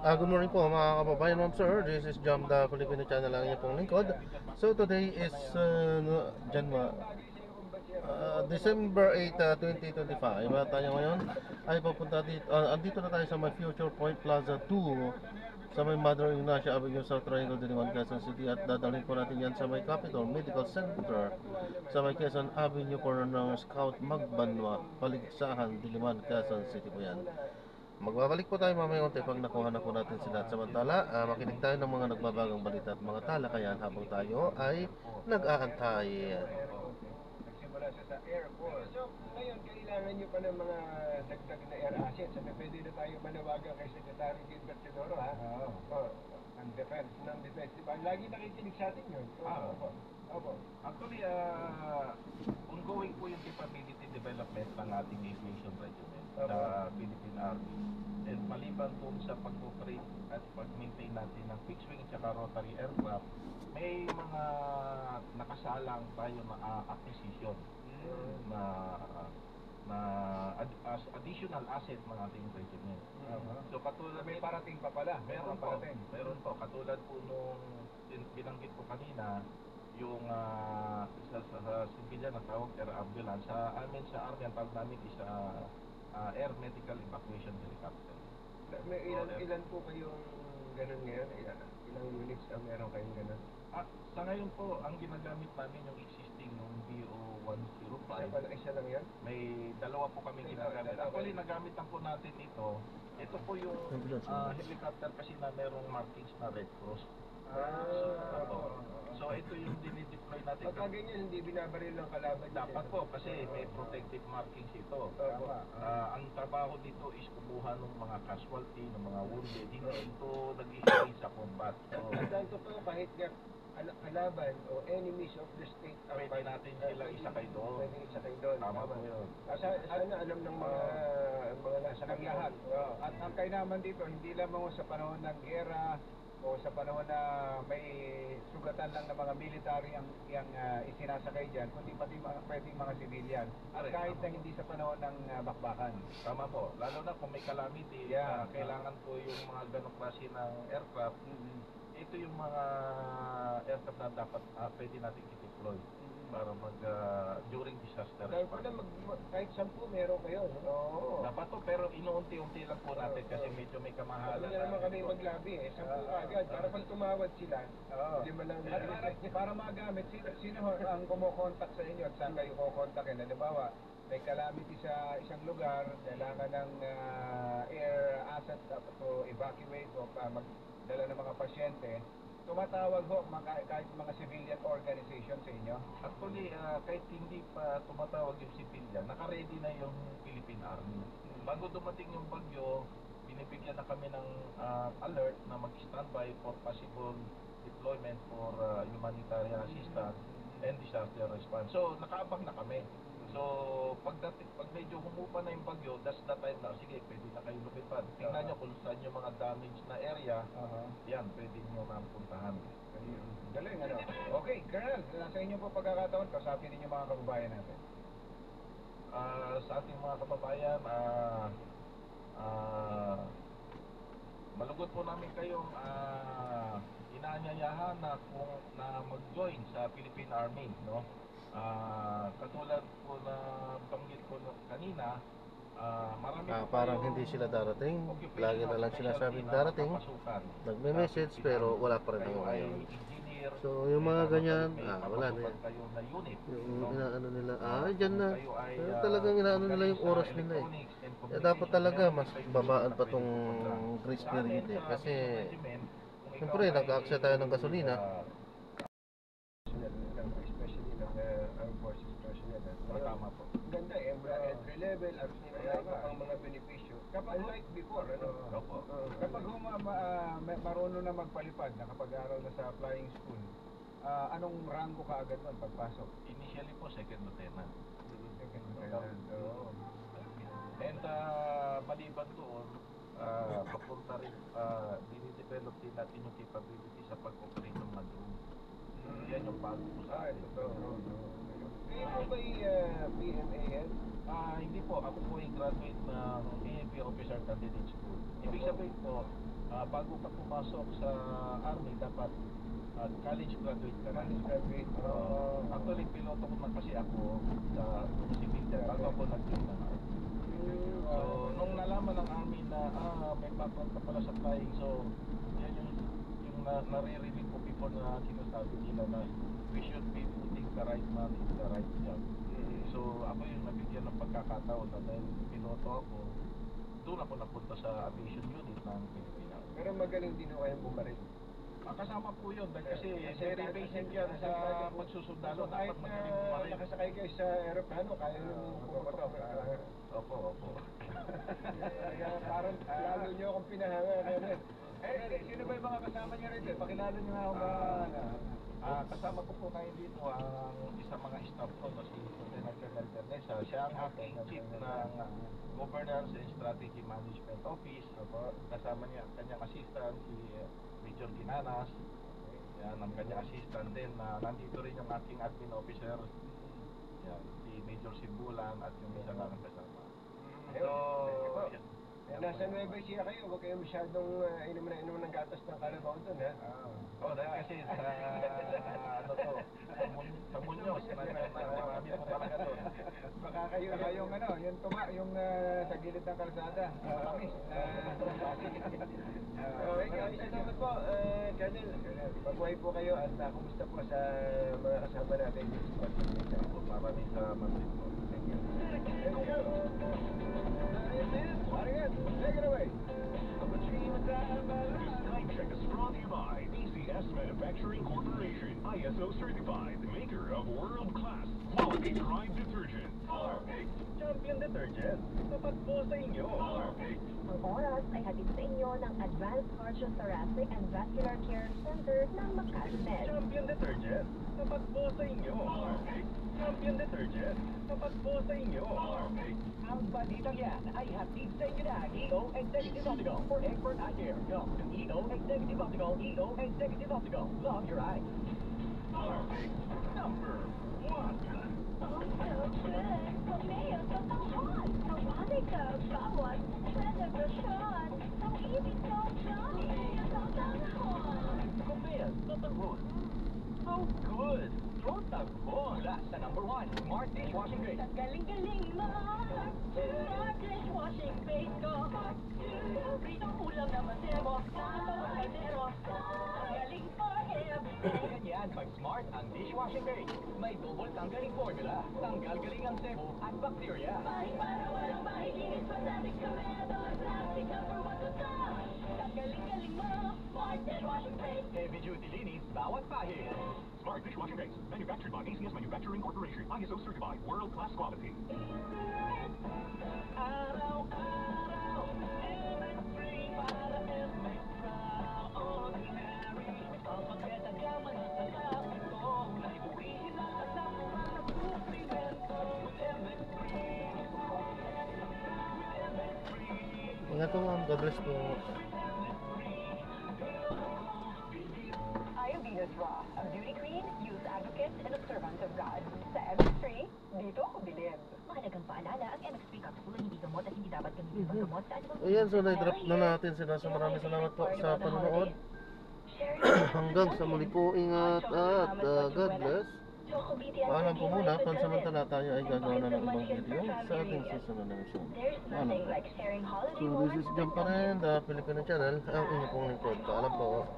Good morning po mga kababayan, ma'am sir. This is Jam the Filipino channel lang niyo pong lingkod. So today is December 8, 2025. At tayo ngayon ay papunta dito. Andito na tayo sa may Future Point Plaza 2 sa may Mother Ignacia Avenue sa Triangle Diliman, Quezon City. At dadalhin po natin yan sa may Capitol Medical Center sa may Quezon Avenue, corner ng Scout Magbanwa, Paligsahan, Diliman, Quezon City po yan. Magbabalik po tayo mamaya unti pag nakuha na po natin sila. At samantala, makinig tayo ng mga nagbabagang balita at mga talakayan habang tayo ay nag-aantay. Nagsimula siya sa Air Force. So, ngayon, kailangan nyo pa ng mga dagdag na air assets. Ano, pwede na tayo manawagan kay Secretary Gilbert Teodoro, ha? Oo. Ng defense. Diba? Lagi nakikinig sa atin yun. Opo. Actually, ongoing po yung capability development ng ating aviation regiment sa Philippine Army. And maliban po sa pag-operate at pag-maintain natin ng fixed-wing at rotary aircraft, may mga nakasalang tayo na acquisition na as additional asset ng ating regiment. So katulad May parating pa pala. Meron po. Katulad po nung binanggit ko kanina, yung sa civilian na tawag air ambulance. Sa amin sa Army, ang tawag namin is air medical evacuation helicopter. May ilan po kayong ganun ngayon? Ilang units ang meron kayong ganun? Sa ngayon po, ang ginagamit namin yung existing ng BO-105. Isa lang yan? May dalawa po kami ginagamit. Actually, nagamit lang po natin ito. Ito po yung helicopter kasi na merong markings na Red Cross. So ito yung dinideploy natin. Pagka ganyan, hindi binabaril ng kalaban. Dapat po kasi may protective markings ito. Ang trabaho dito is kumuha ng mga casualty, ng mga wounded. Hindi ito nag-i-engage sa combat. Ang totoo, kahit kalaban o enemies of the state, pwede natin sila isakay doon. Pwede isakay doon. Tama po yun. Sana alam ng mga nasa lahat. At ang kainaman dito, hindi lamang sa panahon ng gera o sa panahon na may sugatan lang ng mga military ang isinasakay dyan, kundi pati pwedeng mga civilian. At kahit na hindi sa panahon ng bakbakan. Tama po. Lalo na kung may calamity, kailangan po yung mga ganong klase ng aircraft. Ito yung mga aircraft na dapat pwede natin i-deploy para during disaster response. Kahit 10 meron kayo. Oo. Dapat to, pero inuunti-unti lang po natin kasi medyo may kamahalan. Hindi naman kami maglabi 10 agad. Para pag tumawad sila, hindi man lang. Para magamit, sino ang kumokontak sa inyo at saan kayo kukontakin? Halimbawa, may calamity sa isang lugar, kailangan ng air asset to evacuate o magdala ng mga pasyente. Tumatawag ho kahit mga civilian organization sa inyo? Actually, kahit hindi pa tumatawag yung civilian, naka-ready na yung Philippine Army. Bago dumating yung bagyo, binibigyan na kami ng alert na mag-standby for possible deployment for humanitarian assistance and disaster response. So, nakaabang na kami. So, pag medyo humupa na yung bagyo, that's the time na, sige, pwede na kayo lumipad. Tingnan nyo kung saan yung mga damage na area, yan, pwede nyo nang puntahan. Galing, ano? Okay, Colonel, sa inyo po pagkakataon, kausapin ninyo mga kababayan natin. Sa ating mga kababayan, malugod po namin kayong inaanyayahan na mag-join sa Philippine Army, no? Katulad po na banggit ko kanina, marami Parang hindi sila darating. Lagi na lang sinasabing darating. Nagme-message pero wala pa rin ngayon. So yung mga ganyan, wala na yan. Yung inaano nila, dyan na. Pero talagang inaano nila yung oras nila eh. Kaya dapat talaga mas babaan pa tong grace period eh. Kasi siyempre nag-aaksya tayo ng gasolina. Especially ng armed forces personnel. Tama po. Ganda eh, entry level, at ang mga benepisyo. Unlike before, ano? Kapag marunong na magpalipad, nakapag-aral na sa flying school, anong rango ka agad nun pagpasok? Initially po, second lieutenant. Second lieutenant. And maliban doon, papunta rin, dinidevelop din natin yung capability sa pag-operate ng mga drone. Yan yung bago po sa atin. Kayo po ba'y PMAN? Hindi po. Ako po ay graduate ng PNP Officer Candidate School. Ibig sabihin po, bago ka pumasok sa Army, dapat college graduate ka na. College graduate. Actually, piloto ko na kasi ako sa civilian bago ako nag-join ng Army. So, nung nalaman ng Army na may background ka pala sa flying, so yan yung naririnig ko before na sinasabi nila na we should be putting the right man in the right job. So, ako yung nabigyan ng pagkakataon na dahil piloto ako, doon ako napunta sa aviation unit ng Pilipinas. Pero magaling din ho kayong bumaril. Kasama po yun dahil kasi very basic yan sa pagsusundalo. Kahit Dapat magaling bumaril. nakasakay kayo sa aeroplano, kaya nung pumatok. Opo. Kaya parang lalo nyo akong pinahanga. Sino ba yung mga kasama nyo rito? Pakilala nyo nga ako ba? Kasama ko po kayo dito ang isang mga staff ko na si Lieutenant Colonel Ternesa. Siya ang acting chief ng Governance and Strategy Management Office. Kasama niya ang kanyang assistant, si Major Ginanas. Yan, ang kanyang assistant din. Nandito rin yung aking admin officer. Yan, si Major Simbulan at yung isa lang ang kasama. So, yan. Nasa Nueva Ecija kayo, huwag kayo masyadong inom ng gatas ng kalabaw doon, ha? Dahil kasi sa Muñoz, marami po talaga doon. Baka kayo yung yung sa gilid ng kalsada, matamis. Maraming salamat po, Colonel. Mabuhay po kayo at kumusta po sa mga kasama natin dito sa podcast. Maraming salamat din po. Thank you. Take it away. This time check is brought to you by BCS Manufacturing Corporation, ISO certified, maker of world-class quality tried detergent. Harpic Champion Detergent, tapat po sa inyo. Harpic. Ang oras ay hatid sa inyo ng Advanced Cardiothoracic and Vascular Care Center ng Makati Med. Champion Detergent, tapat po sa inyo. Harpic Champion Detergent, tapat po sa inyo. Harpic. Ang balitang yan ay hatid sa inyo ng EO Executive Optical for expert eye care. Come to EO Executive Optical. EO Executive Optical. Love your eyes. Harpic number 1. Oh, so good. Pumeo sa tanghon. Tawagay ka bawat celebration. Ang ibig ko, Johnny, sa tanghon. Kumpel, tatanghon. Oh, good. Throw tanghon. That's the number 1. Smart dishwashing base. Sa galing-galing mo. Smart dishwashing base ko. Pritong ulam na masemo. Tatawag kainero. Galing for everything. Ganyan pag smart ang dishwashing base. May double tanggaling formula. Tanggal galing ang sebo at bacteria. Kahit para walang mahiginis pa sa ating kamedo. Plastic cover matutas. Sa galing-galing mo. Smart dishwashing base. Heavy duty linis, bawat pahid. Smart dishwashing base, manufactured by ACS Manufacturing Corporation, ISO certified, world-class quality. Araw-araw, MX3 para extraordinary. Ang pagkatagaman sa kapito, naibuhin lang sa mga suplimento. With MX3, Ingat po ma'am, God bless po. I am Venus Ra, a beauty queen, youth advocate, and a servant of God. Sa MX3, dito ako bilib. Mahalagang paalala, ang MX3 capsule hindi gamot at hindi dapat gamitin panggamot sa anumang Ayan, so na-drop na natin sila. So maraming salamat po sa panonood. Hanggang sa muli po, ingat at God bless. Paalam po muna, pansamantala tayo ay gagawa na ng ibang video sa ating susunod na mission. Paalam po. So this is John pa rin, the Filipino Channel, ang inyong pong lingkod. Paalam po.